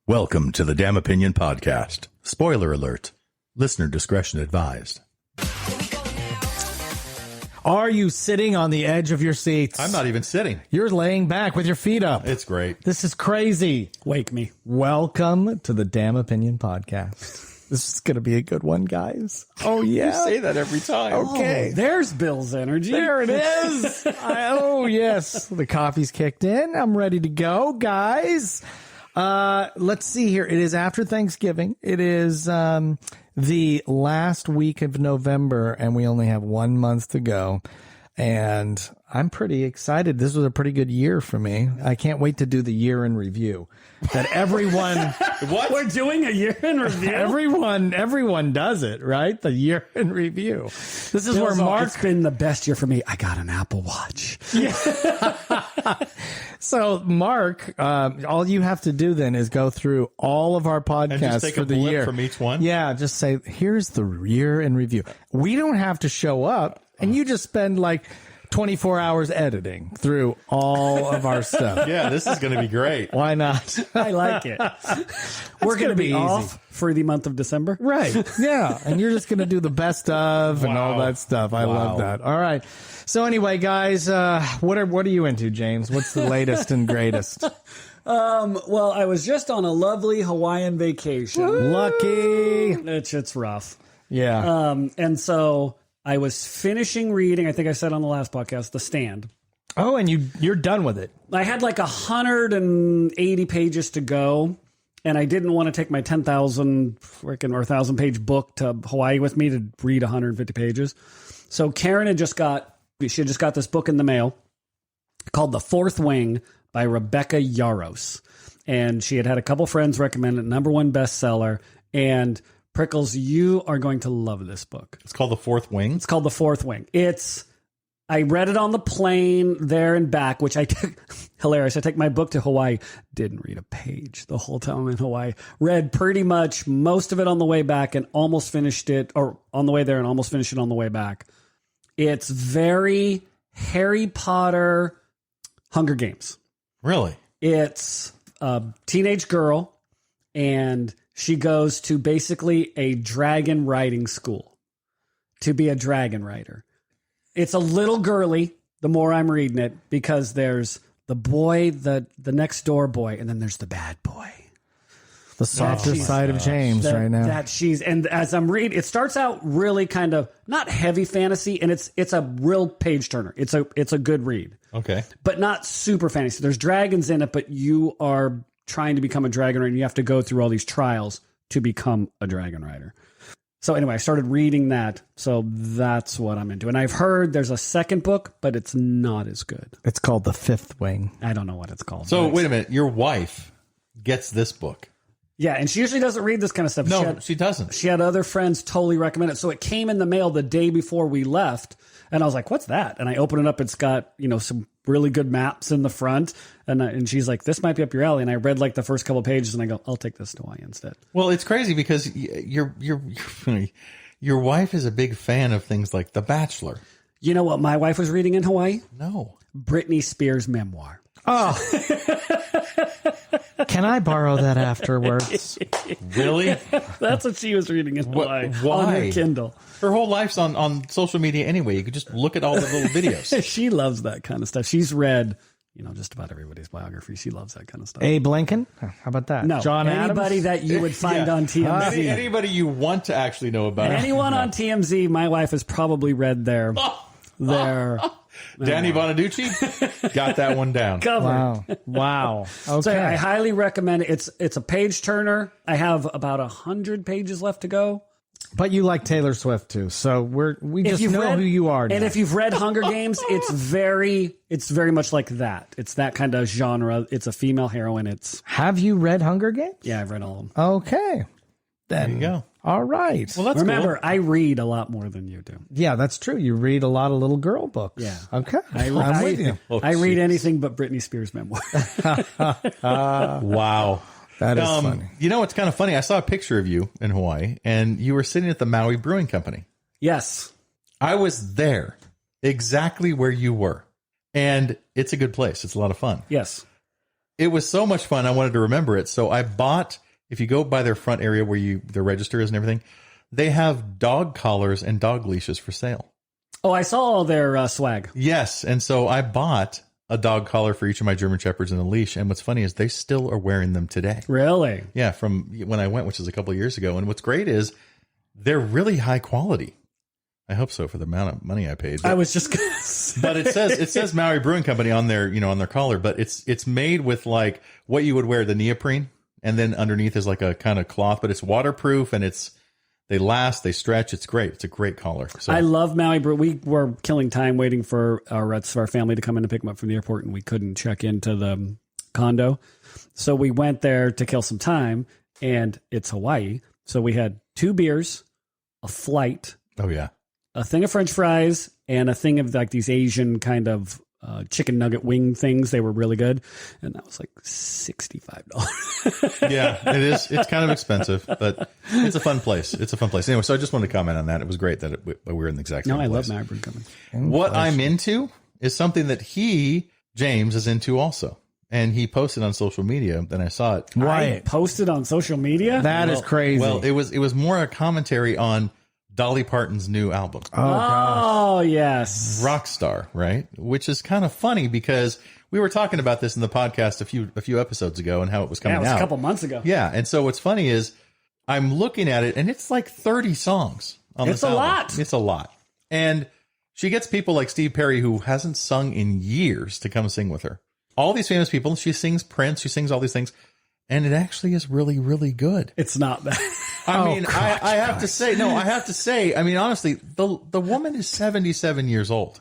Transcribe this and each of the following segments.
Welcome to the Damn Opinion Podcast. Spoiler alert. Listener discretion advised. Are you sitting on the edge of your seats? I'm not even sitting. You're laying back with your feet up. It's great. This is crazy. Wake me. Welcome to the Damn Opinion Podcast. This is going to be a good one, guys. Oh, yeah. You say that every time. Okay. Oh, there's Bill's energy. There it is. Oh, yes. The coffee's kicked in. I'm ready to go, guys. Let's see here. It is after Thanksgiving. It is the last week of November, and we only have 1 month to go. And I'm pretty excited. This was a pretty good year for me. I can't wait to do the year in review. That everyone What? We're doing a year in review? everyone does it, right? The year in review. This is where Mark. It's been the best year for me. I got an Apple Watch. So, Mark, all you have to do then is go through all of our podcasts And just take for a the blip year. from each one? Yeah, just say, here's the year in review. We don't have to show up, and you just spend like 24 hours editing through all of our stuff. Yeah, this is going to be great. Why not? I like it. We're going to be off for the month of December. Right. Yeah. And you're just going to do the best of and all that stuff. I love that. All right. So anyway, guys, what are you into, James? What's the latest and greatest? Well, I was just on a lovely Hawaiian vacation. Lucky. It's rough. Yeah. And so I was finishing reading, I think I said on the last podcast, The Stand. Oh, and you're done with it. I had like 180 pages to go, and I didn't want to take my 10,000 freaking or 1,000-page book to Hawaii with me to read 150 pages. So Karen had just got this book in the mail called The Fourth Wing by Rebecca Yarros. And she had a couple friends recommend it, #1 bestseller. And Prickles, you are going to love this book. It's called The Fourth Wing. It's called The Fourth Wing. I read it on the plane there and back, which I took, hilarious. I take my book to Hawaii, didn't read a page the whole time I'm in Hawaii. Read pretty much most of it on the way back and almost finished it, or on the way there and almost finished it on the way back. It's very Harry Potter, Hunger Games. Really? It's a teenage girl, and she goes to basically a dragon riding school to be a dragon rider. It's a little girly, the more I'm reading it, because there's the boy, the next door boy, and then there's the bad boy. The softer side of James right now. And as I'm reading, it starts out really kind of not heavy fantasy, and it's a real page turner. It's a good read. Okay. But not super fantasy. There's dragons in it, but you are trying to become a dragon rider, and you have to go through all these trials to become a dragon rider. So anyway, I started reading that. So that's what I'm into. And I've heard there's a second book, but it's not as good. It's called The Fifth Wing. I don't know what it's called. So wait a minute. Your wife gets this book. Yeah, and she usually doesn't read this kind of stuff. No, she doesn't. She had other friends totally recommend it. So it came in the mail the day before we left. And I was like, what's that? And I open it up. It's got, some really good maps in the front. And she's like, this might be up your alley. And I read like the first couple of pages and I go, I'll take this to Hawaii instead. Well, it's crazy because your wife is a big fan of things like The Bachelor. You know what my wife was reading in Hawaii? No. Britney Spears' memoir. Oh. Can I borrow that afterwards? Really? That's what she was reading in Hawaii. Why? On her Kindle. Her whole life's on social media anyway. You could just look at all the little videos. She loves that kind of stuff. She's read, just about everybody's biography. She loves that kind of stuff. Abe Lincoln? How about that? No. John Anybody Adams? that you would find on TMZ. Anybody you want to actually know about. Anyone on TMZ, my wife has probably read their Danny Bonaducci got that one down. cover. Wow. Okay. So I highly recommend it. It's a page turner. I have about 100 pages left to go. But you like Taylor Swift too, so we just know who you are now. And if you've read Hunger Games, it's very much like that. It's that kind of genre. It's a female heroine. Have you read Hunger Games? Yeah, I've read all of them. Okay. Then There you go. All right. Well, that's Remember, cool. I read a lot more than you do. Yeah, that's true. You read a lot of little girl books. Yeah. Okay. I'm with you. I read anything but Britney Spears' memoir. Wow. That is funny. You know what's kind of funny? I saw a picture of you in Hawaii, and you were sitting at the Maui Brewing Company. Yes. I was there, exactly where you were. And it's a good place. It's a lot of fun. Yes. it was so much fun. I wanted to remember it. So I bought, if you go by their front area where their register is and everything, they have dog collars and dog leashes for sale. Oh, I saw all their swag. Yes. And so I bought a dog collar for each of my German Shepherds and a leash. And what's funny is they still are wearing them today. Really? Yeah. From when I went, which is a couple of years ago. And what's great is they're really high quality. I hope so for the amount of money I paid. But, I was just gonna say. But it says Maui Brewing Company on their, on their collar, but it's made with like what you would wear, the neoprene, and then underneath is like a kind of cloth, but it's waterproof and they last, they stretch. It's great. It's a great collar. So I love Maui Brew. We were killing time waiting for our rest of our family to come in to pick them up from the airport, and we couldn't check into the condo. So we went there to kill some time, and it's Hawaii. So we had 2 beers, a flight. Oh yeah. A thing of French fries and a thing of like these Asian kind of chicken nugget wing things. They were really good. And that was like $65. Yeah, it is. It's kind of expensive, but it's a fun place. It's a fun place. Anyway, so I just wanted to comment on that. It was great that we were in the exact same place. I love Maui Brewing Company. What I'm into is something that James, is into also. And he posted on social media, then I saw it. I posted on social media? That is crazy. Well, it was more a commentary on Dolly Parton's new album. Oh, yes. Rockstar, right? Which is kind of funny because we were talking about this in the podcast a few episodes ago and how it was coming out. Yeah, it was a couple months ago. Yeah, and so what's funny is I'm looking at it and it's like 30 songs on this album. Lot. It's a lot. And she gets people like Steve Perry, who hasn't sung in years, to come sing with her. All these famous people. She sings Prince. She sings all these things. And it actually is really, really good. It's not that. I have to say, I mean, honestly, the woman is 77 years old.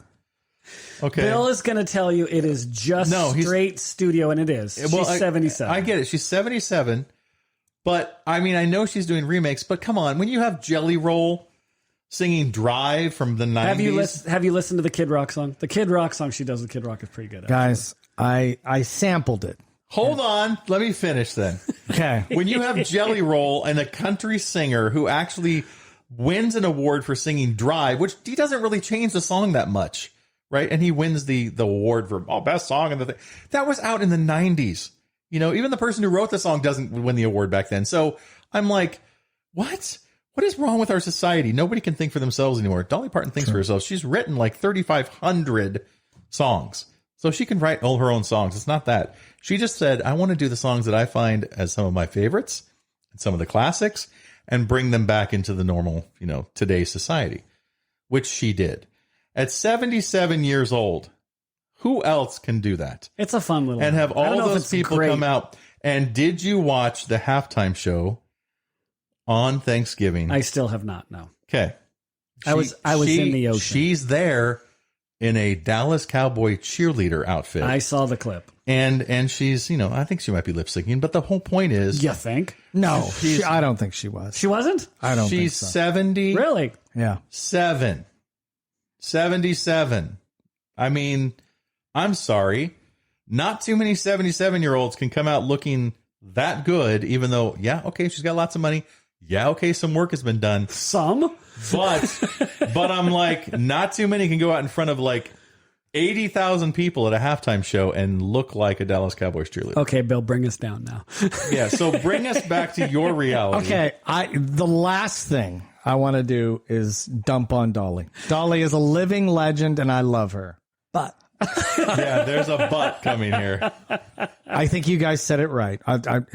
Okay. Bill is going to tell you it is just straight studio, and it is. She's 77. I get it. She's 77. But, I mean, I know she's doing remakes, but come on. When you have Jelly Roll singing Drive from the 90s. Have you listened to the Kid Rock song? The Kid Rock song she does with Kid Rock is pretty good. Guys, I sampled it. Hold on. Let me finish then. Okay. When you have Jelly Roll and a country singer who actually wins an award for singing Drive, which he doesn't really change the song that much, right? And he wins the award for best song and the thing. That was out in the 90s. Even the person who wrote the song doesn't win the award back then. So I'm like, what? What is wrong with our society? Nobody can think for themselves anymore. Dolly Parton thinks for herself. She's written like 3,500 songs. So she can write all her own songs. It's not that. She just said, I want to do the songs that I find as some of my favorites and some of the classics and bring them back into the normal, today's society, which she did. At 77 years old, who else can do that? It's a fun little and have all those people come out. And did you watch the halftime show on Thanksgiving? I still have not, no. Okay. I was in the ocean. She's there in a Dallas Cowboy cheerleader outfit. I saw the clip. And she's, I think she might be lip syncing, but the whole point is. You think? No, I don't think she was. She wasn't? I don't think so. She's 70. Really? Yeah. 77. I mean, I'm sorry. Not too many 77-year-olds can come out looking that good, even though, yeah, okay, she's got lots of money. Yeah, okay, some work has been done. Some? But I'm like, not too many can go out in front of like 80,000 people at a halftime show and look like a Dallas Cowboys cheerleader. Okay, Bill, bring us down now. Yeah, so bring us back to your reality. Okay, the last thing I want to do is dump on Dolly. Dolly is a living legend, and I love her. But yeah, there's a but coming here. I think you guys said it right.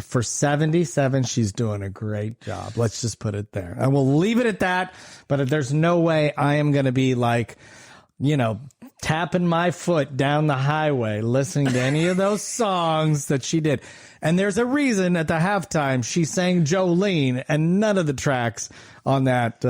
For 77, she's doing a great job. Let's just put it there. I will leave it at that. But there's no way I am going to be like, tapping my foot down the highway listening to any of those songs that she did. And there's a reason at the halftime she sang Jolene and none of the tracks on that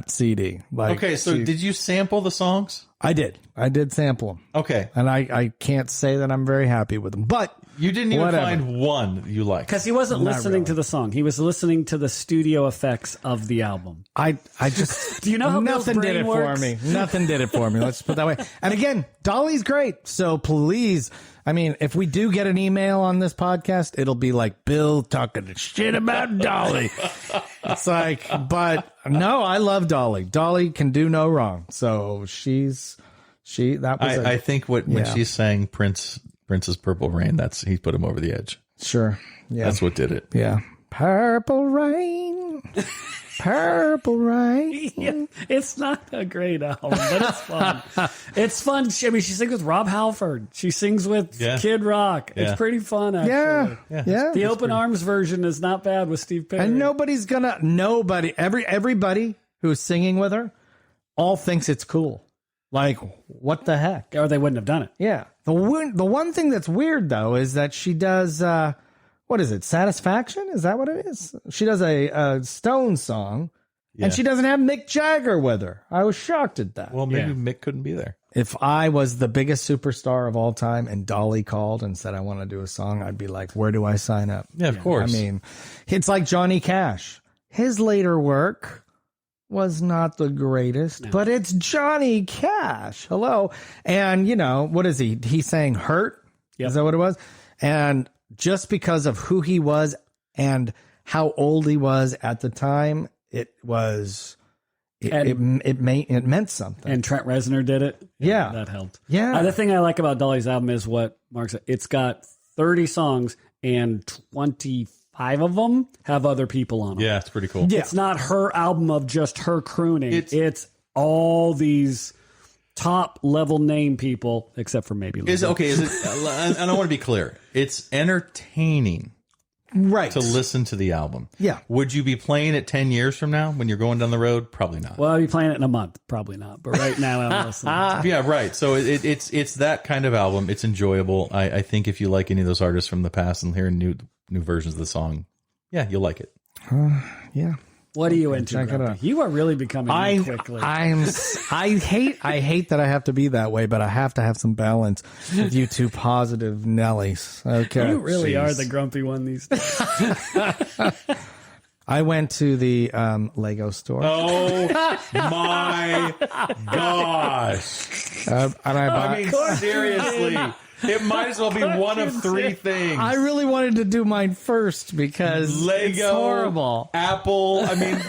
CD. Okay, so did you sample the songs? I did. I did sample them. Okay. And I can't say that I'm very happy with them. But you didn't even find one you liked. Because he wasn't listening to the song. He was listening to the studio effects of the album. I just... Do you know how nothing Bill's brain did it works? for me. Nothing did it for me. Let's put it that way. And again, Dolly's great. So please... I mean, if we do get an email on this podcast, it'll be like Bill talking shit about Dolly. It's like, but no, I love Dolly. Dolly can do no wrong. So that was I think when she sang Prince Prince's Purple Rain. He put him over the edge. Sure. Yeah. That's what did it. Yeah. Purple Rain. Purple Rain. Yeah, it's not a great album, but it's fun. It's fun. She sings with Rob Halford. She sings with Kid Rock. Yeah. It's pretty fun, actually. Yeah. The Open Arms version is not bad with Steve Perry. And everybody who's singing with her all thinks it's cool. Like, what the heck? Or they wouldn't have done it. Yeah. The one thing that's weird, though, is that she does, what is it, Satisfaction? Is that what it is? She does a Stone song, and she doesn't have Mick Jagger with her. I was shocked at that. Well, maybe Mick couldn't be there. If I was the biggest superstar of all time and Dolly called and said, I want to do a song, I'd be like, where do I sign up? Yeah, of course. I mean, it's like Johnny Cash. His later work was not the greatest, but it's Johnny Cash. Hello. And, what is he? He sang Hurt. Yep. Is that what it was? And just because of who he was and how old he was at the time, it meant something. And Trent Reznor did it. Yeah. That helped. Yeah. The thing I like about Dolly's album is what Mark said. It's got 30 songs and 25 of them have other people on them. Yeah, it's pretty cool. Yeah. It's not her album of just her crooning. It's all these top level name people, except for maybe Lizzo. Is it? And I want to be clear. It's entertaining, right, to listen to the album. Yeah. Would you be playing it 10 years from now when you're going down the road? Probably not. Well, I'll be playing it in a month. Probably not. But right now, I'm listening. Yeah, right. So it's that kind of album. It's enjoyable. I think if you like any of those artists from the past and hearing new versions of the song, yeah, you'll like it. Yeah. What are you into? Check it out. You are really becoming quickly. I hate that I have to be that way, but I have to have some balance with you two positive Nellies. Okay. You really are the grumpy one these days. I went to the Lego store. Oh my gosh. And I bought, Seriously. It might as well be one of three things. I really wanted to do mine first because Lego, it's horrible. Apple. I mean,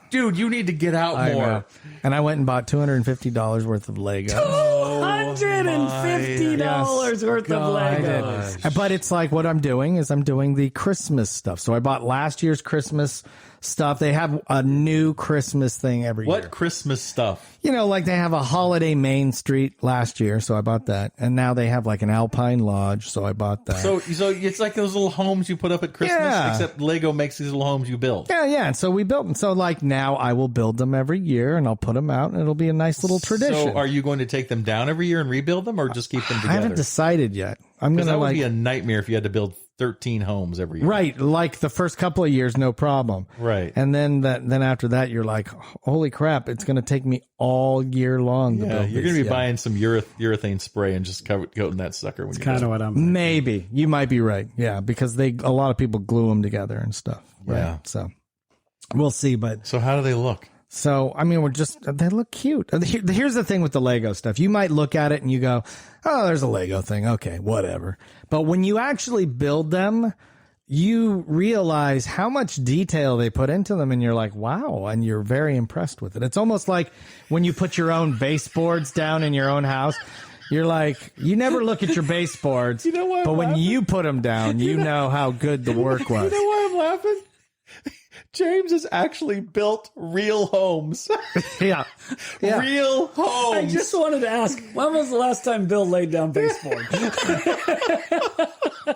dude, you need to get out I more. know. And I went and bought $250 worth of Lego. $150 worth of Lego. But it's like what I'm doing is I'm doing the Christmas stuff. So I bought last year's Christmas stuff. They have a new Christmas thing every year. What Christmas stuff? Like they have a holiday Main Street last year, so I bought that. And now they have like an Alpine Lodge, so I bought that. So it's like those little homes you put up at Christmas, except Lego makes these little homes you build. Yeah. And so we built them. So like now I will build them every year and I'll put them out and it'll be a nice little tradition. So are you going to take them down every year and rebuild them or just keep them together? I haven't decided yet. I'm going to that would be a nightmare if you had to build 13 homes every year. Right, like the first couple of years, no problem. Right. And then after that, you're like, holy crap, it's going to take me all year long to build you're going to be buying some urethane spray and just coating that sucker. When Kind of what I'm thinking. Maybe. You might be right. Yeah, because a lot of people glue them together and stuff. Right? Yeah. So we'll see. But so how do they look? So, I mean, they look cute. Here's the thing with the Lego stuff. You might look at it and you go, oh, there's a Lego thing. Okay, whatever. But when you actually build them, you realize how much detail they put into them and you're like, wow, and you're very impressed with it. It's almost like when you put your own baseboards down in your own house. You're like, you never look at your baseboards, but when you put them down, you know how good the work was. You know why I'm laughing? James has actually built real homes. Yeah. Real homes. I just wanted to ask, when was the last time Bill laid down baseboard?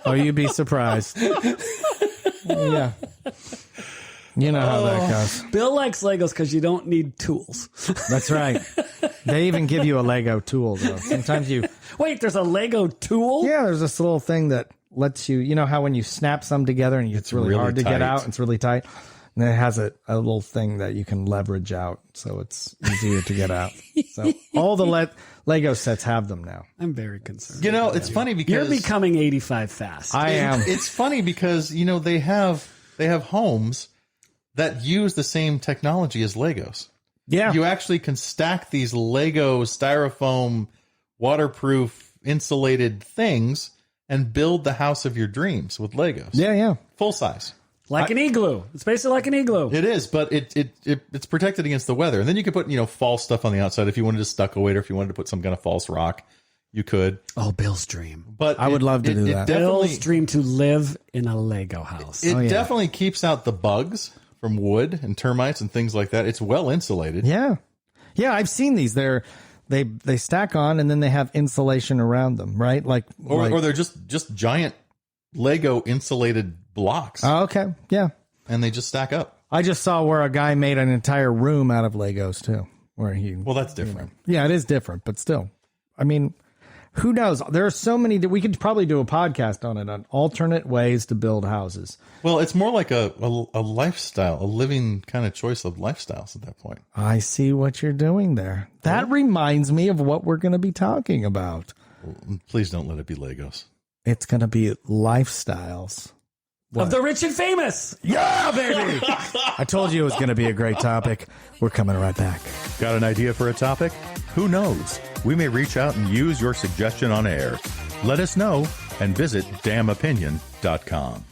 Oh, you'd be surprised. Yeah. You know how that goes. Bill likes Legos because you don't need tools. That's right. They even give you a Lego tool, though. Sometimes Wait, there's a Lego tool? Yeah, there's this little thing that lets you know how when you snap some together and it's really hard to get out, it's really tight. And it has a little thing that you can leverage out, so it's easier to get out. So all the Lego sets have them now. I'm very concerned. It's funny because You're becoming 85 fast. I am. It's funny because they have homes that use the same technology as Legos. Yeah. You actually can stack these Lego styrofoam waterproof insulated things and build the house of your dreams with Legos. Yeah. Full size. Like an igloo. It's basically like an igloo. It is, but it's protected against the weather. And then you could put, false stuff on the outside if you wanted to stucco it or if you wanted to put some kind of false rock. You could. Oh, Bill's dream. But I would love to do that. Bill's dream to live in a Lego house. It definitely keeps out the bugs from wood and termites and things like that. It's well insulated. Yeah. Yeah, I've seen these. They stack on and then they have insulation around them, right? Or they're just giant Lego insulated blocks. Oh, okay. Yeah. And they just stack up. I just saw where a guy made an entire room out of Legos too. Well, that's different. Yeah, it is different, but still. I mean, who knows? There are so many that we could probably do a podcast on it, on alternate ways to build houses. Well, it's more like a lifestyle, a living kind of choice of lifestyles at that point. I see what you're doing there. That reminds me of what we're going to be talking about. Please don't let it be Legos. It's going to be lifestyles. Of the rich and famous. Yeah, baby. I told you it was going to be a great topic. We're coming right back. Got an idea for a topic? Who knows? We may reach out and use your suggestion on air. Let us know and visit damnopinion.com.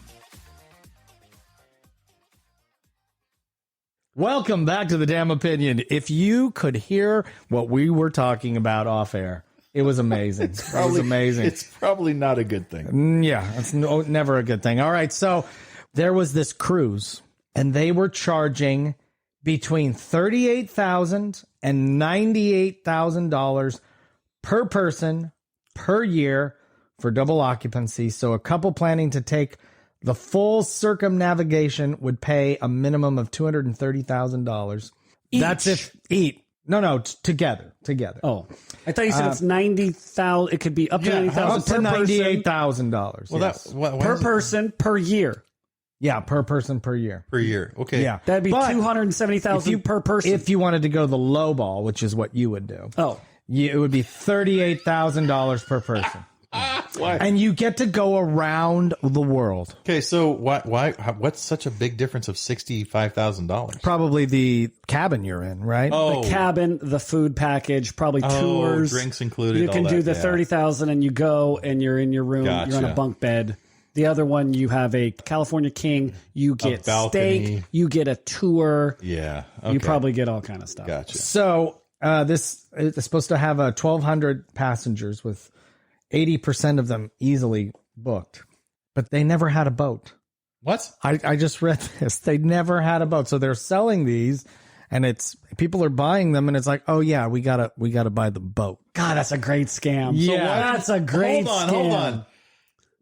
Welcome back to the Damn Opinion. If you could hear what we were talking about off air, it was amazing. It was amazing. It's probably not a good thing. Yeah, it's never a good thing. All right, so there was this cruise, and they were charging between $38,000 and $98,000 per person per year for double occupancy. So a couple planning to take the full circumnavigation would pay a minimum of $230,000. That's if together. Oh, I thought you said it's 90,000. It could be up to 90,000 up to $98,000. Well, yes. per person per year. Yeah, per person per year. Per year. Okay. Yeah, That'd be 270,000 per person. If you wanted to go the low ball, which is what you would do, it would be $38,000 per person. Why? And you get to go around the world. Okay, so what's such a big difference of $65,000? Probably the cabin you're in, right? Oh, the cabin, the food package, probably tours, drinks included. You can do the 30,000, and you go and you're in your room. Gotcha. You're on a bunk bed. The other one, you have a California King. You get steak. You get a tour. Yeah, okay. You probably get all kind of stuff. Gotcha. So this is supposed to have 1,200 passengers with 80% of them easily booked, but they never had a boat. What? I just read this. They never had a boat. So they're selling these and people are buying them and it's like, oh yeah, we gotta buy the boat. God, that's a great scam. Yeah. That's a great scam. Hold on.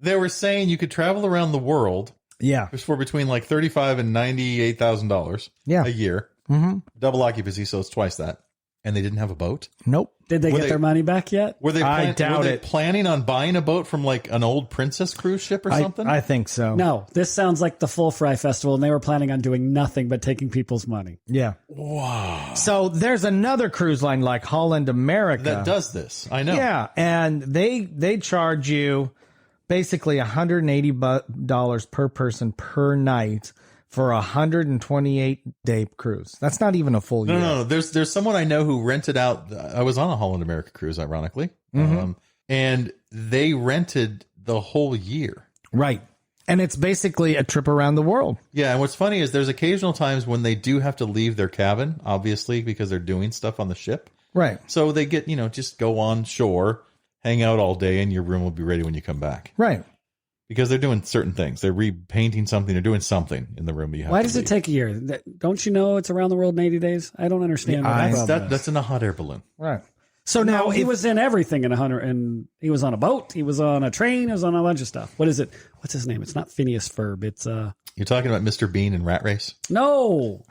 They were saying you could travel around the world Yeah. for between like $35,000 and $98,000 a year. Mm-hmm. Double occupancy, so it's twice that. And they didn't have a boat? Nope. Did they get their money back yet? Were they I doubt were they it. planning on buying a boat from like an old Princess cruise ship or something? I think so. No, this sounds like the Full Fry Festival, and they were planning on doing nothing but taking people's money. Yeah. Wow. So there's another cruise line like Holland America That does this. I know. Yeah, and they charge you basically $180 per person per night for a 128-day cruise. That's not even a full year. No. There's someone I know who rented out. I was on a Holland America cruise, ironically, and they rented the whole year. Right. And it's basically a trip around the world. Yeah, and what's funny is there's occasional times when they do have to leave their cabin, obviously, because they're doing stuff on the ship. Right. So they get, just go on shore, hang out all day, and your room will be ready when you come back. Right. Because they're doing certain things. They're repainting something. They're doing something in the room. Why does it take a year? Don't you know it's around the world in 80 days? I don't understand. That's in a hot air balloon. Right. So now he was in everything in 100, and he was on a boat. He was on a train. He was on a bunch of stuff. What is it? What's his name? It's not Phineas Ferb. It's You're talking about Mr. Bean and Rat Race? No.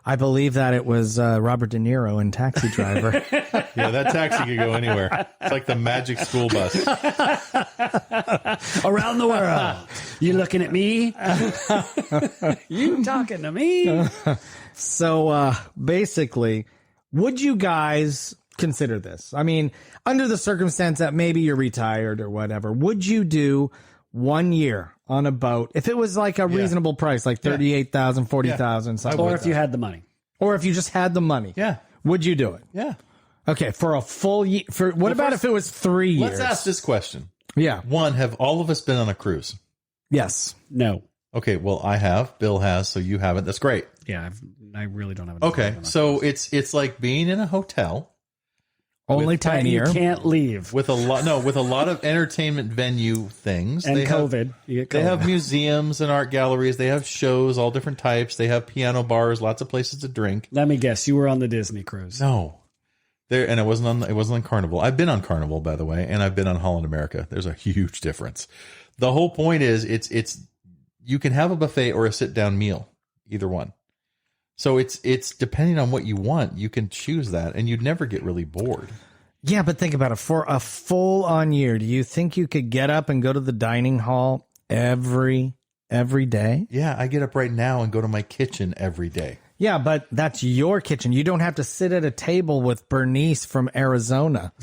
I believe that it was Robert De Niro in Taxi Driver. Yeah, that taxi could go anywhere. It's like the magic school bus. Around the world. You looking at me? You talking to me? So basically, would you guys consider this? I mean, under the circumstance that maybe you're retired or whatever, would you do 1 year on a boat if it was like a reasonable price, like 38,000, 40,000, something? Or if you had the money. Or if you just had the money. Yeah. Would you do it? Yeah. Okay, for a full year. What about if it was 3 years? Let's ask this question. Yeah. One, have all of us been on a cruise? Yes. No. Okay, well, I have. Bill has, so you haven't. That's great. Yeah, I really don't have. Okay, so it's like being in a hotel Only You tinier. can't leave. with a lot of entertainment venue things. And They have- COVID. You get They COVID. have museums and art galleries. They have shows, all different types. They have piano bars, lots of places to drink. Let me guess. You were on the Disney cruise. No, there, and it wasn't on Carnival. I've been on Carnival, by the way, and I've been on Holland America. There's a huge difference. The whole point is, it's you can have a buffet or a sit down meal, either one. So it's depending on what you want. You can choose that, and you'd never get really bored. Yeah, but think about it. For a full-on year, do you think you could get up and go to the dining hall every day? Yeah, I get up right now and go to my kitchen every day. Yeah, but that's your kitchen. You don't have to sit at a table with Bernice from Arizona,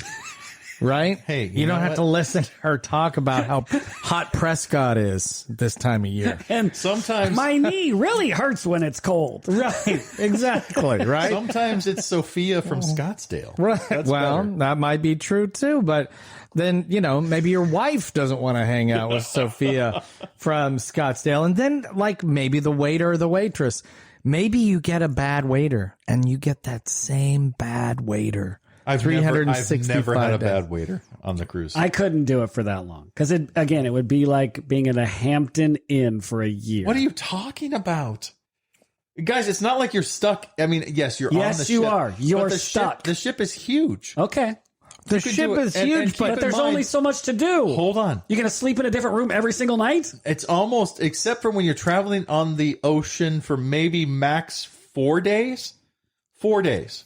right? Hey, you don't have to listen to her talk about how hot Prescott is this time of year. And Sometimes my knee really hurts when it's cold. Right, exactly, right? Sometimes it's Sophia from Scottsdale. Right. That's Well, better. that might be true too, but then, maybe your wife doesn't want to hang out with Sophia from Scottsdale. And then, like, maybe the waiter or the waitress. Maybe you get a bad waiter and you get that same bad waiter. I've never had a 365 days. bad waiter on the cruise. I couldn't do it for that long. Because, it would be like being in a Hampton Inn for a year. What are you talking about? Guys, it's not like you're stuck. I mean, yes, you're on the ship. Yes, you are. You're but the stuck. The ship is huge. Okay. The could ship do it. is And- huge, and keep but in There's mind- only so much to do. Hold on. You're going to sleep in a different room every single night? It's almost, except for when you're traveling on the ocean for maybe max 4 days. 4 days.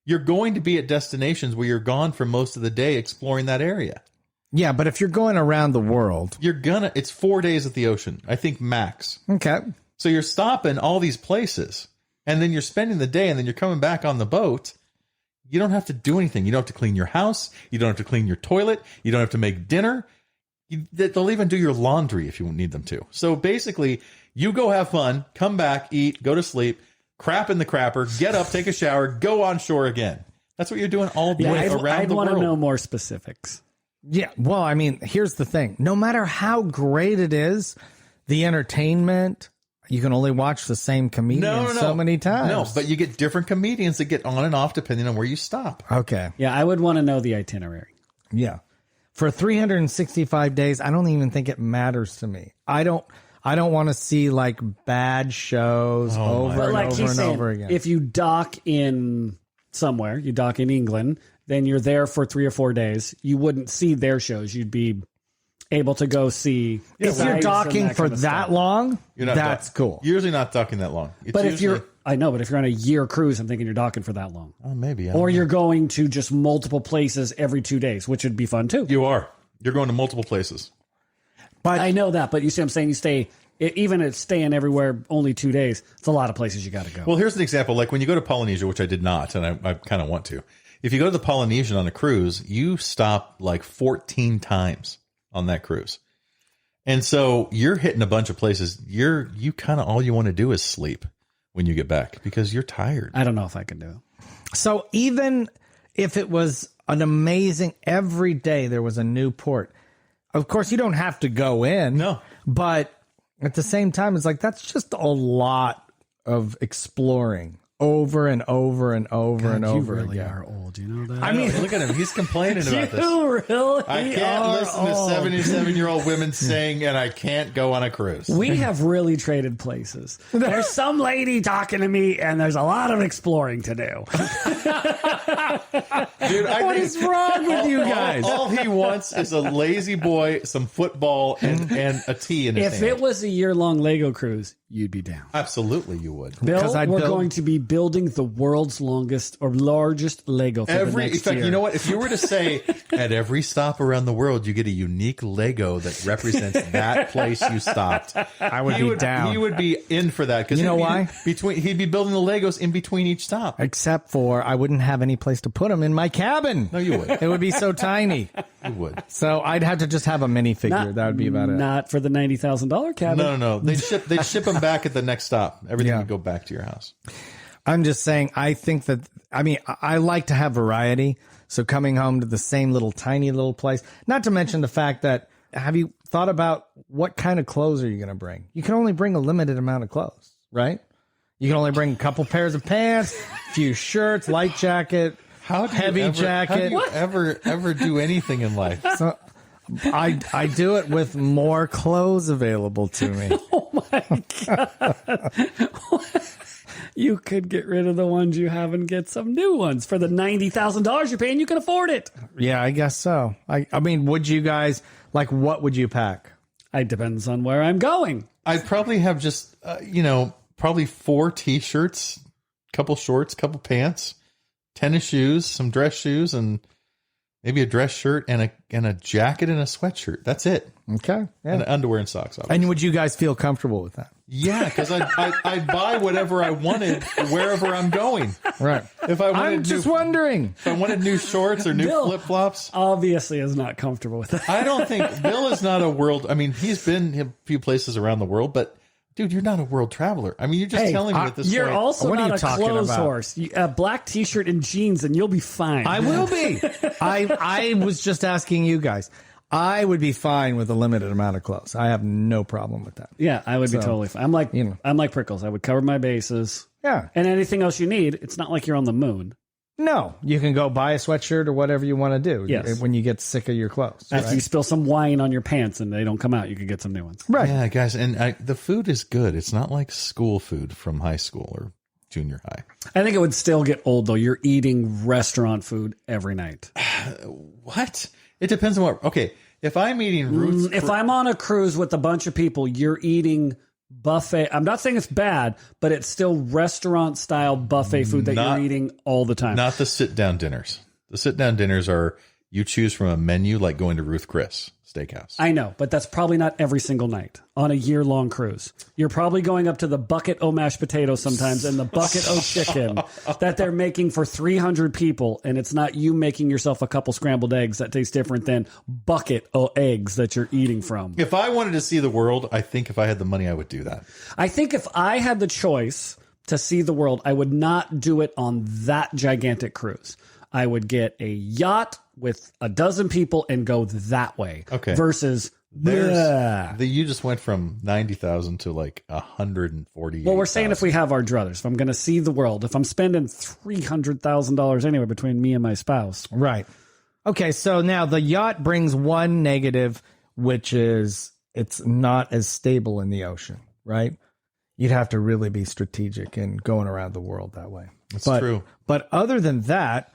You're going to be at destinations where you're gone for most of the day exploring that area. yeah, but if you're going around the world, It's 4 days at the ocean, I think max. okay. So you're stopping all these places, and then you're spending the day, and then you're coming back on the boat. You don't have to do anything. You don't have to clean your house. You don't have to clean your toilet. You don't have to make dinner. They'll even do your laundry if you need them to. So basically, you go have fun, come back, eat, go to sleep, crap in the crapper, get up, take a shower, go on shore again. That's what you're doing all day around I'd the want world. to know more specifics. Yeah, well, I mean, here's the thing. No matter how great it is, the entertainment, you can only watch the same comedian so many times. No, but you get different comedians that get on and off depending on where you stop. Okay. Yeah, I would want to know the itinerary. Yeah. For 365 days, I don't even think it matters to me. I don't want to see like bad shows over But and like over he's and saying, over again. if you dock in somewhere, you dock in England, then you're there for 3 or 4 days. You wouldn't see their shows. You'd be able to go see. if you're sites and docking that for kind of that stuff. long, You're not that's cool. You're usually not docking that long. It's But if usually- I know, but if you're on a year cruise, I'm thinking you're docking for that long. oh, maybe. Or you're going to just multiple places every 2 days, which would be fun too. You are. You're going to multiple places. But I know that, but you see what I'm saying? You stay, even at staying everywhere only 2 days, it's a lot of places you got to go. Well, here's an example. Like when you go to Polynesia, which I did not, and I kind of want to. If you go to the Polynesian on a cruise, you stop like 14 times on that cruise. And so you're hitting a bunch of places. You kind of all you want to do is sleep when you get back because you're tired. I don't know if I could do it. so even if it was an amazing, every day there was a new port, of course you don't have to go in. No. But at the same time, it's like, that's just a lot of exploring over and over and over and over you really again. are old, you know that? I mean, Look at him. He's complaining about this. you really I can't are listen to old. 77-year-old women sing, and I can't go on a cruise. We have really traded places. There's some lady talking to me, and there's a lot of exploring to do. Dude, what is wrong with you guys? All he wants is a lazy boy, some football, and a tea in his If hand. it was a year-long Lego cruise, you'd be down. Absolutely, you would. Bill, Because I'd we're build- going to be building the world's longest or largest Lego for the In next fact, year. you know what? If you were to say at every stop around the world, you get a unique Lego that represents that place you stopped, I would he be would, down. He would be in for that because You know why? He'd be building the Legos in between each stop. Except for I wouldn't have any place to put them in my cabin. No, you would. It would be so tiny. You would. So I'd have to just have a minifigure. That would be about it. Not for the $90,000 cabin. No. They'd ship them back at the next stop. Everything Yeah. would go back to your house. I'm just saying, I think that, I mean, I like to have variety. So coming home to the same little tiny little place, not to mention the fact that, have you thought about what kind of clothes are you going to bring? You can only bring a limited amount of clothes, right? You can only bring a couple pairs of pants, a few shirts, light jacket, How do heavy you ever, jacket. How do you ever do anything in life? So I do it with more clothes available to me. Oh my God. You could get rid of the ones you have and get some new ones for the $90,000 you're paying. You can afford it. Yeah, I guess so. I mean, would you guys what would you pack? It depends on where I'm going. I'd probably have just, probably 4 T-shirts, couple shorts, couple pants, tennis shoes, some dress shoes, and maybe a dress shirt and a jacket and a sweatshirt. That's it. Okay. Yeah. And underwear and socks. Obviously. And would you guys feel comfortable with that? Yeah, because I'd buy whatever I wanted wherever I'm going. Right. If I wanted I'm just wondering. If I wanted new shorts or new Bill flip-flops. Obviously is not comfortable with that. I don't think Bill is not a world. I mean, he's been a few places around the world, but dude, you're not a world traveler. I mean, you're just telling me at this You're point. also What are not you a talking clothes about? horse. A black T-shirt and jeans, and you'll be fine. I will be. I was just asking you guys. I would be fine with a limited amount of clothes. I have no problem with that. Yeah, I would be totally fine. I'm like Prickles. I would cover my bases. Yeah. And anything else you need. It's not like you're on the moon. No, you can go buy a sweatshirt or whatever you want to do. Yes. When you get sick of your clothes. After you spill some wine on your pants and they don't come out, you can get some new ones. Right. Yeah, guys, and the food is good. It's not like school food from high school or junior high. I think it would still get old, though. You're eating restaurant food every night. What? It depends on what. Okay, if I'm eating roots, If I'm on a cruise with a bunch of people, you're eating buffet. I'm not saying it's bad, but it's still restaurant style buffet food that you're eating all the time. not the sit down dinners. The sit down dinners are you choose from a menu like going to Ruth Chris Steakhouse. I know, but that's probably not every single night on a year-long cruise. You're probably going up to the bucket o' mashed potatoes sometimes and the bucket o' chicken that they're making for 300 people, and it's not you making yourself a couple scrambled eggs that taste different than bucket o' eggs that you're eating from. If I wanted to see the world, I think if I had the money, I would do that. I think if I had the choice to see the world, I would not do it on that gigantic cruise. I would get a yacht with a dozen people and go that way. Okay. Versus You just went from 90,000 to like 140. well, we're saying if we have our druthers, if I'm going to see the world, if I'm spending $300,000 anyway between me and my spouse. Right. Okay, so now the yacht brings one negative, which is it's not as stable in the ocean, right? You'd have to really be strategic in going around the world that way. That's true. But other than that,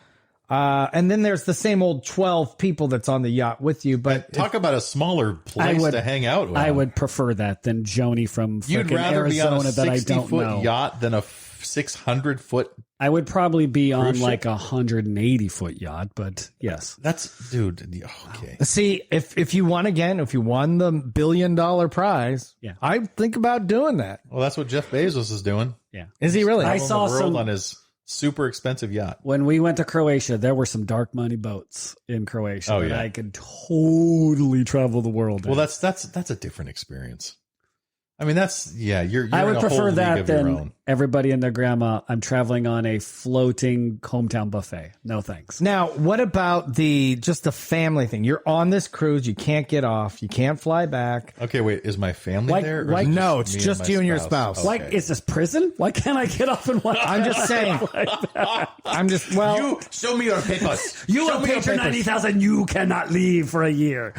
and then there's the same old 12 people that's on the yacht with you. But Talk about a smaller place to hang out with. I would prefer that than Joni from You'd frickin' rather Arizona be on a that I don't 60-foot know. yacht than a 600-foot. I would probably be on ship? like a 180-foot yacht, but yes. That's, dude, okay. see, if you won again, if you won the $1 billion prize, Yeah. I think about doing that. Well, that's what Jeff Bezos is doing. Yeah. Is he really? I Traveling saw the world some on his super expensive yacht. when we went to Croatia, there were some dark money boats in Croatia Oh, that yeah. I could totally travel the world in. Well, that's a different experience. I mean, you're I in would a prefer whole league that of your than own. everybody and their grandma. I'm traveling on a floating hometown buffet. No thanks. Now, what about just the family thing? You're on this cruise, you can't get off, you can't fly back. Okay, wait, is my family Like- there? like- No, it's me just my you and your spouse. Okay. Like, is this prison? Why can't I get off and watch? I'm just saying. I'm just you show me your papers. You Show have me your paid your papers. 90,000. You cannot leave for a year.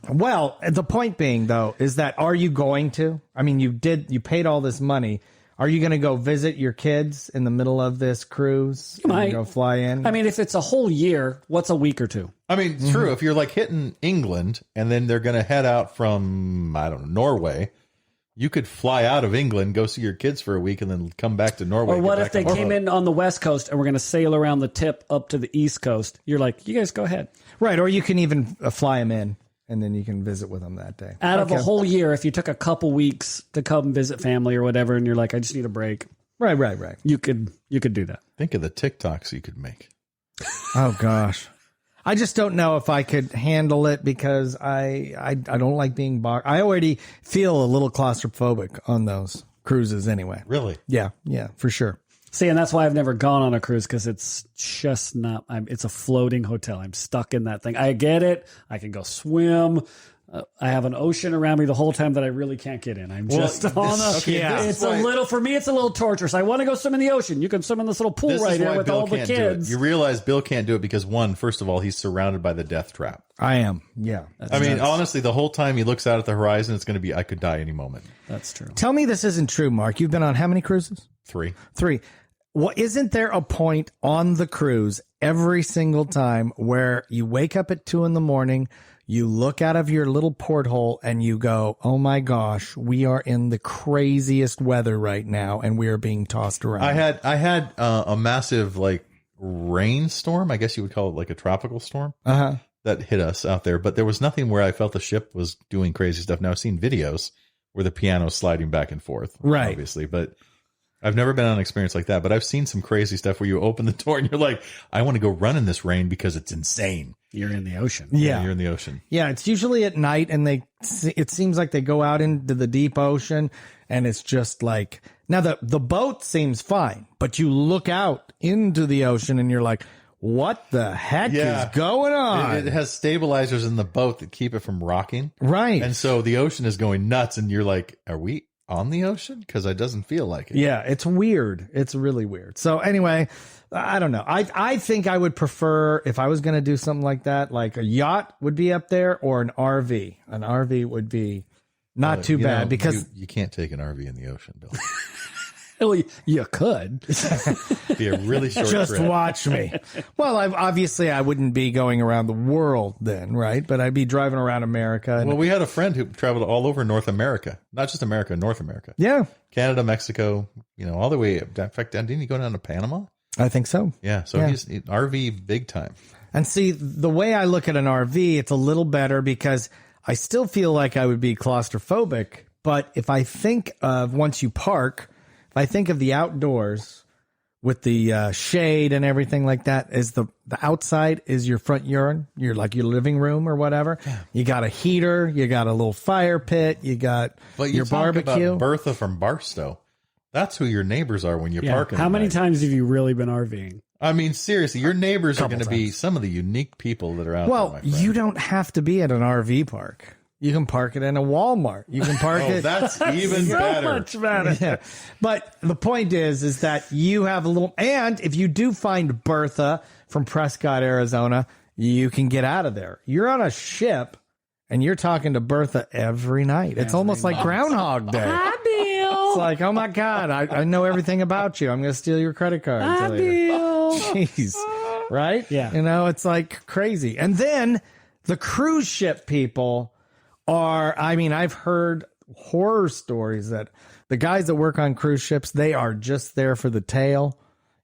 Well, the point being though is that are you going to? I mean, you paid all this money. Are you going to go visit your kids in the middle of this cruise? You might. Go fly in. I mean, if it's a whole year, what's a week or two? I mean, it's true. If you're like hitting England and then they're going to head out from, I don't know, Norway, you could fly out of England, go see your kids for a week, and then come back to Norway. Or what if they came in on the West Coast and we're going to sail around the tip up to the East Coast? You're like, you guys go ahead. right. Or you can even fly them in and then you can visit with them that day. Out of a whole year, if you took a couple weeks to come visit family or whatever, and you're like, I just need a break, Right. you could do that. Think of the TikToks you could make. Oh gosh. I just don't know if I could handle it because I don't like being bogged. I already feel a little claustrophobic on those cruises anyway. Really? Yeah, for sure. See, and that's why I've never gone on a cruise, because it's just not. It's a floating hotel. I'm stuck in that thing. I get it. I can go swim. I have an ocean around me the whole time that I really can't get in. I'm just on a. It's a little for me. It's a little torturous. I want to go swim in the ocean. You can swim in this little pool right here with all the kids. You realize Bill can't do it because first of all, he's surrounded by the death trap. I am. Yeah. I mean, honestly, the whole time he looks out at the horizon, it's going to be, I could die any moment. That's true. Tell me this isn't true, Mark. You've been on how many cruises? 3. Well, isn't there a point on the cruise every single time where you wake up at 2 a.m, you look out of your little porthole and you go, oh my gosh, we are in the craziest weather right now and we are being tossed around? I had a massive like rainstorm. I guess you would call it like a tropical storm that hit us out there. But there was nothing where I felt the ship was doing crazy stuff. Now I've seen videos where the piano's sliding back and forth, right? Obviously, but I've never been on an experience like that. But I've seen some crazy stuff where you open the door and you're like, I want to go run in this rain because it's insane. You're in the ocean. Yeah, you're in the ocean. Yeah, it's usually at night, and it seems like they go out into the deep ocean, and it's just like, now the boat seems fine, but you look out into the ocean and you're like, what the heck is going on? It has stabilizers in the boat that keep it from rocking. Right. And so the ocean is going nuts, and you're like, are we on the ocean? Because it doesn't feel like it. Yeah, it's weird. It's really weird. So anyway, I don't know. I think I would prefer, if I was going to do something like that, like a yacht would be up there, or an RV. An RV would be not too bad, because you can't take an RV in the ocean, Bill. Well, you could. Be a really short just trip. watch me. Well, obviously I wouldn't be going around the world then, right? But I'd be driving around America. And, well, we had a friend who traveled all over North America, not just America, North America. Yeah. Canada, Mexico, all the way. In fact, didn't he go down to Panama? I think so. Yeah. So he's RV big time. And see, the way I look at an RV, it's a little better because I still feel like I would be claustrophobic. But if I think of once you park, if I think of the outdoors with the shade and everything like that, is the outside is your front yard, your living room or whatever. Yeah. You got a heater, you got a little fire pit, you got your barbecue. About Bertha from Barstow. That's who your neighbors are when you're parking. How many times have you really been RVing? I mean, seriously, your neighbors are going to be some of the unique people that are out there. Well, you don't have to be at an RV park. You can park it in a Walmart. You can park it. That's even better. So much better. Yeah. But the point is that you have a little, and if you do find Bertha from Prescott, Arizona, you can get out of there. You're on a ship and you're talking to Bertha every night. It's almost like Groundhog Day. Hi, Bill. It's like, oh my God, I know everything about you. I'm going to steal your credit card. Hi, Bill. Jeez. Right? Yeah. It's like crazy. And then the cruise ship people I've heard horror stories that the guys that work on cruise ships, they are just there for the tail.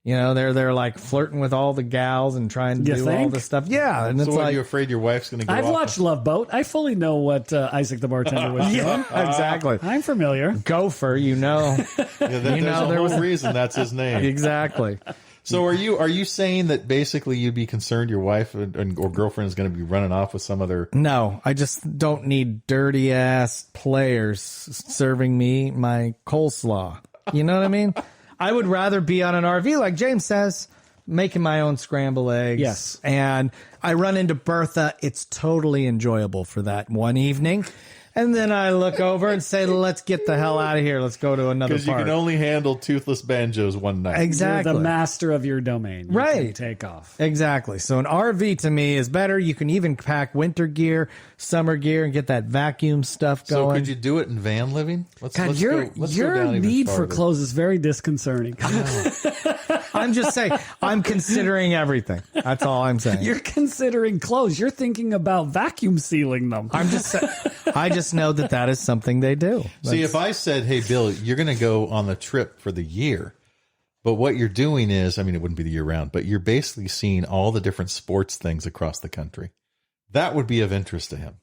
They're like flirting with all the gals and trying to do all this stuff. Yeah. And so it's are like, you afraid your wife's going to go I've watched Love Boat. I fully know what Isaac the bartender was doing. yeah, exactly. I'm familiar. Gopher, there's a whole reason that's his name. Exactly. So are you saying that basically you'd be concerned your wife or girlfriend is going to be running off with some other? No, I just don't need dirty ass players serving me my coleslaw. You know what I mean? I would rather be on an RV, like James says, making my own scrambled eggs. Yes. And I run into Bertha. It's totally enjoyable for that one evening. And then I look over and say, let's get the hell out of here. Let's go to another park. Because you can only handle toothless banjos one night. Exactly. You're the master of your domain. You can take off. Exactly. So an RV to me is better. You can even pack winter gear, summer gear, and get that vacuum stuff going. So could you do it in van living? Your need for clothes is very disconcerting. I'm just saying, I'm considering everything. That's all I'm saying. You're considering clothes. You're thinking about vacuum sealing them. I'm just saying. I just know that is something they do. See, if I said, hey, Bill, you're going to go on the trip for the year, but what you're doing is, it wouldn't be the year round, but you're basically seeing all the different sports things across the country. That would be of interest to him.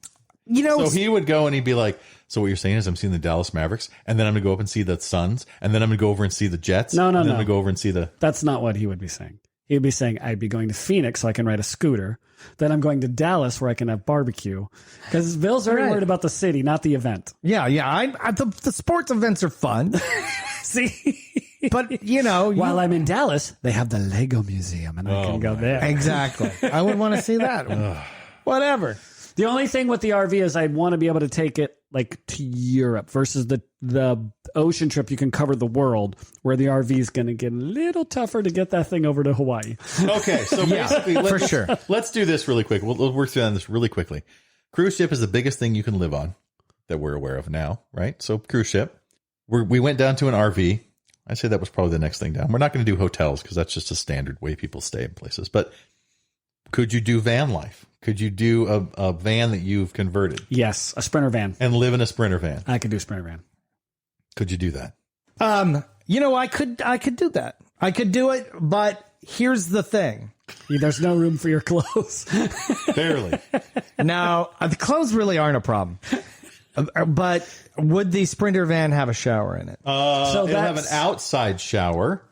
So he would go and he'd be like, so what you're saying is I'm seeing the Dallas Mavericks, and then I'm going to go up and see the Suns, and then I'm going to go over and see the Jets. No. I'm going to go over and see the... That's not what he would be saying. He would be saying, I'd be going to Phoenix so I can ride a scooter. Then I'm going to Dallas where I can have barbecue. Because Bill's very worried about the city, not the event. Yeah. The sports events are fun. See? But, while I'm in Dallas, they have the Lego Museum, and I can go there. Exactly. I would want to see that one. Whatever. The only thing with the RV is I'd want to be able to take it like to Europe versus the ocean trip. You can cover the world, where the RV is going to get a little tougher to get that thing over to Hawaii. Okay, so basically, let's do this really quick. We'll work through on this really quickly. Cruise ship is the biggest thing you can live on that we're aware of now, right? So cruise ship. We went down to an RV. I'd say that was probably the next thing down. We're not going to do hotels because that's just a standard way people stay in places. But could you do van life? Could you do a van that you've converted? Yes, a Sprinter van. And live in a Sprinter van? I could do a Sprinter van. Could you do that? I could do that. I could do it, but here's the thing. There's no room for your clothes. Barely. Now, the clothes really aren't a problem. But would the Sprinter van have a shower in it? So it'll have an outside shower,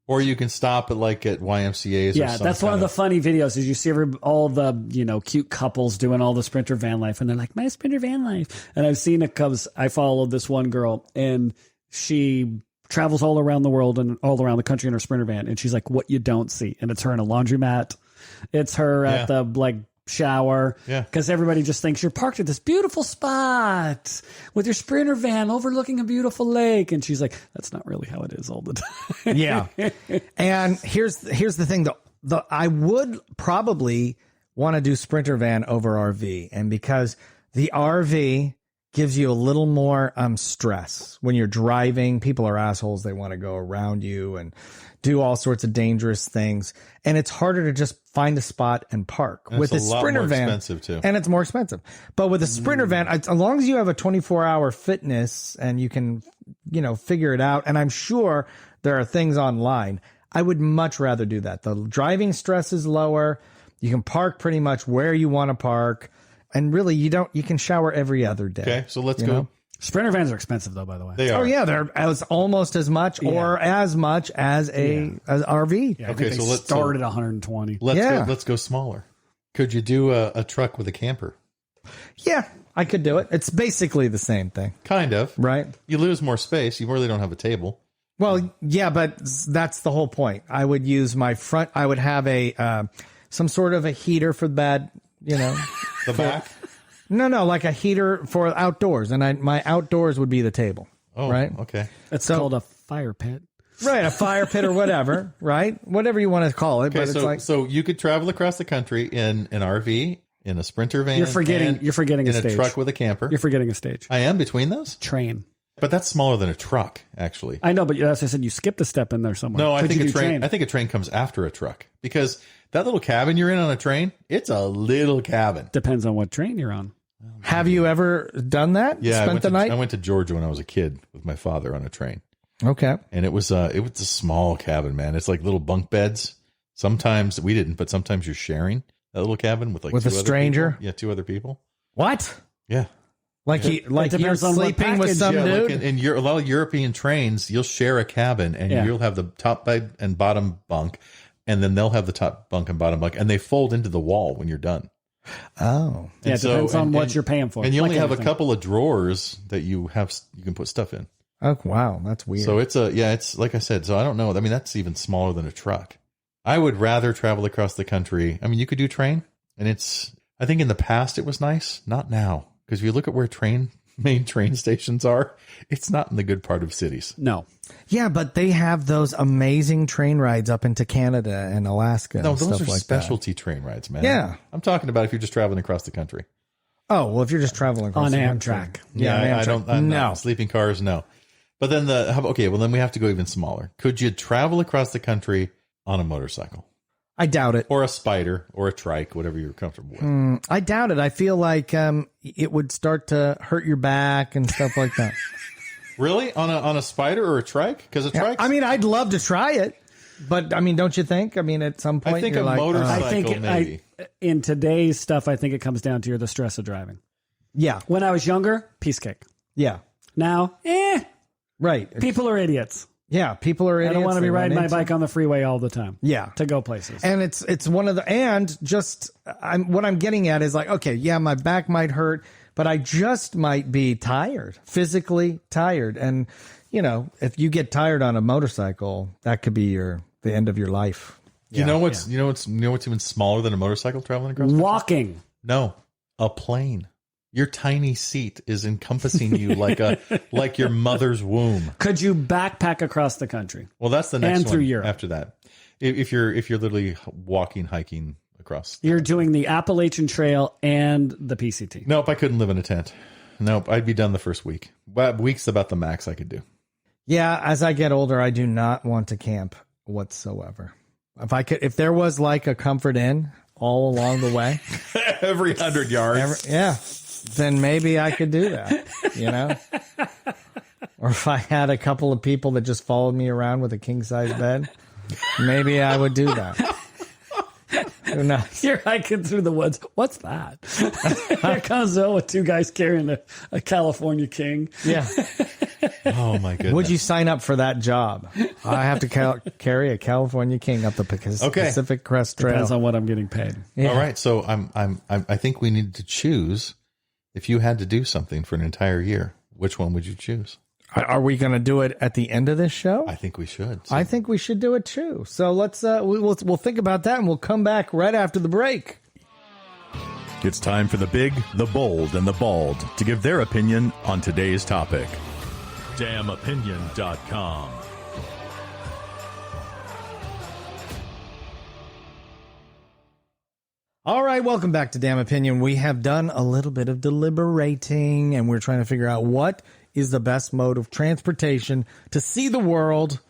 or you can stop at YMCA's. Yeah, that's one of the funny videos. Is you see all the cute couples doing all the Sprinter van life, and they're like, my Sprinter van life. And I've seen it because I followed this one girl, and she travels all around the world and all around the country in her Sprinter van, and she's like, what you don't see, and it's her in a laundromat, it's her at the shower, because everybody just thinks you're parked at this beautiful spot with your Sprinter van overlooking a beautiful lake, and she's like, that's not really how it is all the time. Yeah. And here's the thing, though. I would probably want to do Sprinter van over RV, and because the RV gives you a little more stress when you're driving. People are assholes. They want to go around you and do all sorts of dangerous things, and it's harder to just find a spot and park. And with a Sprinter van, expensive too, and it's more expensive. But with a Sprinter van, as long as you have a 24-hour fitness and you can, figure it out, and I'm sure there are things online, I would much rather do that. The driving stress is lower. You can park pretty much where you want to park, and really, you can shower every other day. Okay, so let's go. Sprinter vans are expensive, though, by the way. They are. Oh, yeah, they're almost as much or as much as an RV. Yeah, okay, so let's start at 120. Let's go smaller. Could you do a truck with a camper? Yeah, I could do it. It's basically the same thing. Kind of. Right. You lose more space. You really don't have a table. Well, yeah, but that's the whole point. I would use my front. I would have some sort of a heater for the bed, The back? No, like a heater for outdoors, and my outdoors would be the table. Oh, right. Okay. It's called a fire pit. Right, a fire pit or whatever, right? Whatever you want to call it. Okay, but it's so you could travel across the country in an RV, in a Sprinter van. You're forgetting a stage. In a truck with a camper. You're forgetting a stage. I am between those? Train. But that's smaller than a truck, actually. I know, but as I said, you skipped a step in there somewhere. No, I think a train comes after a truck, because that little cabin you're in on a train, it's a little cabin. Depends on what train you're on. Have you ever done that? Yeah, Spent the night? I went to Georgia when I was a kid with my father on a train. Okay. And it was a small cabin, man. It's like little bunk beds. Sometimes we didn't, but sometimes you're sharing that little cabin with a stranger. Yeah, 2 other people. What? Yeah. You're sleeping with some dude? Like in a lot of European trains, you'll share a cabin, and you'll have the top bed and bottom bunk, and then they'll have the top bunk and bottom bunk, and they fold into the wall when you're done. Oh. Yeah, it depends on what you're paying for. And you only have a couple of drawers that you can put stuff in. Oh, wow. That's weird. So it's like I said, so I don't know. I mean, that's even smaller than a truck. I would rather travel across the country. I mean, you could do train, and I think in the past it was nice, not now. Because if you look at where main train stations are, it's not in the good part of cities. No. Yeah, but they have those amazing train rides up into Canada and Alaska. No, and those stuff are like specialty train rides, man. Yeah. I'm talking about if you're just traveling across the country. Oh, well, if you're just traveling across on the Amtrak. country. Yeah, Amtrak. I don't. No. Sleeping cars, no. But then then we have to go even smaller. Could you travel across the country on a motorcycle? I doubt it. Or a Spider, or a trike, whatever you're comfortable with. I doubt it. I feel like it would start to hurt your back and stuff like that. Really? On a Spider or a trike? Because a trike. I mean, I'd love to try it, but I mean, don't you think? I mean, at some point, I think you're a motorcycle, maybe. In today's stuff, I think it comes down to the stress of driving. Yeah. When I was younger, piece cake. Yeah. Now, right. People are idiots. Yeah, people are idiots. I don't want to be riding my bike on the freeway all the time. Yeah. To go places. And it's one of what I'm getting at is like, okay, yeah, my back might hurt, but I just might be tired, physically tired. And, if you get tired on a motorcycle, that could be the end of your life. You know what's even smaller than a motorcycle traveling across? Walking. No, A plane. Your tiny seat is encompassing you like your mother's womb. Could you backpack across the country? Well, that's the next And one through Europe. after that. If you're literally walking, hiking across. You're doing the Appalachian Trail and the PCT. Nope, I couldn't live in a tent. Nope, I'd be done the first week. But week's about the max I could do. Yeah, as I get older, I do not want to camp whatsoever. If there was like a comfort inn all along the way, Every 100 yards. then maybe I could do that, you know? Or if I had a couple of people that just followed me around with a king-size bed, maybe I would do that. Who knows? You're hiking through the woods. What's that? Here comes Zoe with two guys carrying a California king. Yeah. Oh, my goodness. Would you sign up for that job? I have to carry a California king up the Pacific Crest Trail. Depends on what I'm getting paid. Yeah. All right, so I think we need to choose. If you had to do something for an entire year, which one would you choose? Are we going to do it at the end of this show? I think we should. So. I think we should do it too. So let's we'll think about that, and we'll come back right after the break. It's time for the big, the bold, and the bald to give their opinion on today's topic. Damnopinion.com. All right, welcome back to Damn Opinion. We have done a little bit of deliberating, and we're trying to figure out what is the best mode of transportation to see the world.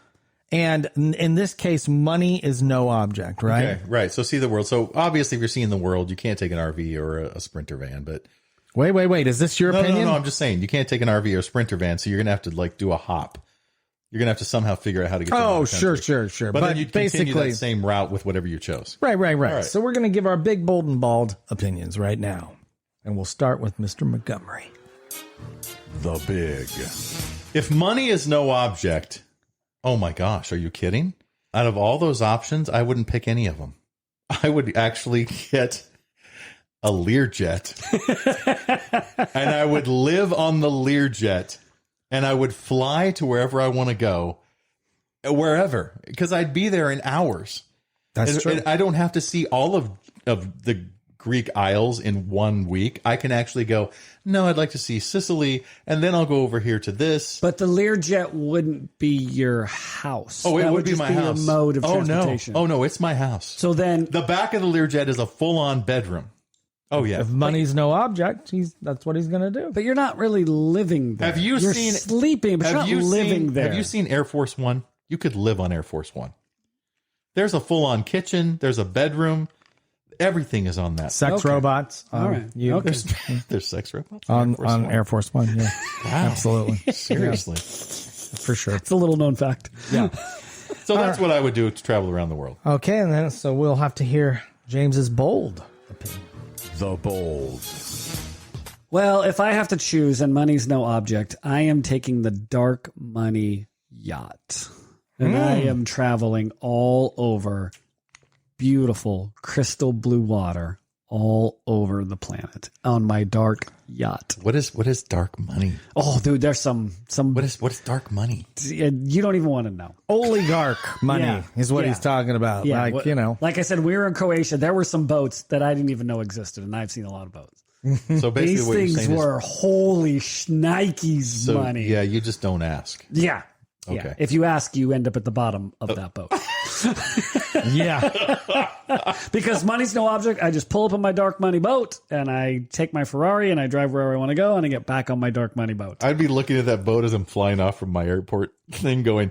And in this case, money is no object, right? Okay, right. So see the world. So obviously, if you're seeing the world, you can't take an RV or a Sprinter van. But Wait. Is this your opinion? No. I'm just saying you can't take an RV or a Sprinter van. So you're gonna have to do a hop. You're gonna have to somehow figure out how to get. Oh, to the country. sure. But then you continue that same route with whatever you chose. Right. right. So we're going to give our big, bold, and bald opinions right now. And we'll start with Mr. Montgomery. The big. If money is no object, oh my gosh, are you kidding? Out of all those options, I wouldn't pick any of them. I would actually get a Learjet, and I would live on the Learjet, and I would fly to wherever I want to go, wherever, because I'd be there in hours. That's true. And I don't have to see all of the Greek Isles in 1 week. I can actually go, no, I'd like to see Sicily, and then I'll go over here to this. But the Learjet wouldn't be your house. Oh, it That would be just my house. Your mode of transportation. Oh, no, it's my house. So then, The back of the Learjet is a full-on bedroom. Oh, yeah. If money's no object, that's what he's going to do. but you're not really living there. Have you you're seen sleeping? But you're not living there. Have you seen Air Force One? You could live on Air Force One. There's a full-on kitchen. There's a bedroom. Everything is on that. Sex robots. All right. Okay. There's sex robots On Air Force One, yeah. Absolutely. Seriously. For sure. It's a little known fact. Yeah. So that's what I would do to travel around the world. Okay, and then so we'll have to hear James's bold opinion. The bold. Well, if I have to choose and money's no object, I am taking the dark money yacht. And I am traveling all over beautiful crystal blue water all over the planet on my dark yacht. What is dark money? Oh, dude, there's some What is dark money? you don't even want to know. Oligarch money Yeah. is what Yeah. he's talking about. Yeah, Like, what- you know. Like I said, we were in Croatia. There were some boats that I didn't even know existed, and I've seen a lot of boats. So basically, These what you're things saying were holy shnikes is, money. yeah, you just don't ask. Yeah. Okay. Yeah. If you ask, you end up at the bottom of that boat. Yeah. Because money's no object. I just pull up on my dark money boat and I take my Ferrari and I drive wherever I want to go and I get back on my dark money boat. I'd be looking at that boat as I'm flying off from my airport thing going,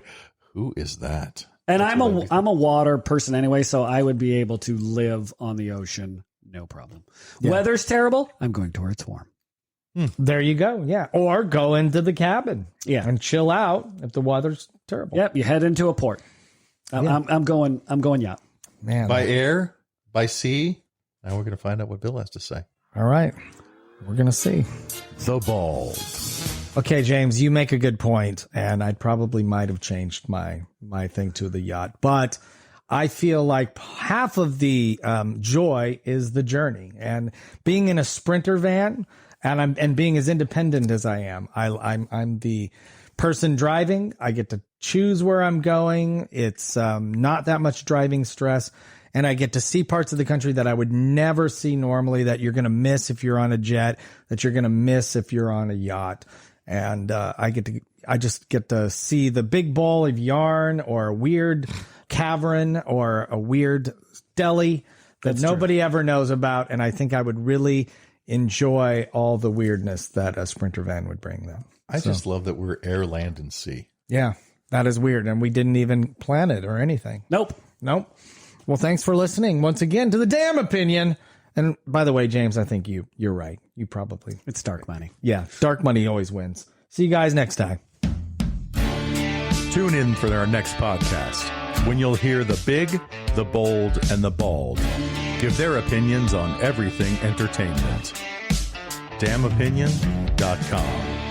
who is that? And I'm a water person anyway, so I would be able to live on the ocean, no problem. Yeah. Weather's terrible. I'm going to where it's warm. There you go. Yeah. Or go into the cabin. Yeah. And chill out if the weather's terrible. Yep, you head into a port. I'm going yacht. Man. By air, by sea. Now we're going to find out what Bill has to say. All right. We're going to see. The bald. Okay, James, you make a good point, and I probably might have changed my thing to the yacht, but I feel like half of the joy is the journey, and being in a Sprinter van, and being as independent as I am. I'm the person driving. I get to choose where I'm going. It's not that much driving stress, and I get to see parts of the country that I would never see normally, that you're going to miss if you're on a jet, that you're going to miss if you're on a yacht. And I just get to see the big ball of yarn, or a weird cavern, or a weird deli that nobody ever knows about. And I think I would really enjoy all the weirdness that a Sprinter van would bring them. I just love that we're air, land, and sea. Yeah, that is weird. And we didn't even plan it or anything. Nope. Well, thanks for listening once again to The Damn Opinion. And by the way, James, I think you're right. You probably. It's dark money. Yeah, dark money always wins. See you guys next time. Tune in for our next podcast, when you'll hear the big, the bold, and the bald give their opinions on everything entertainment. damnopinion.com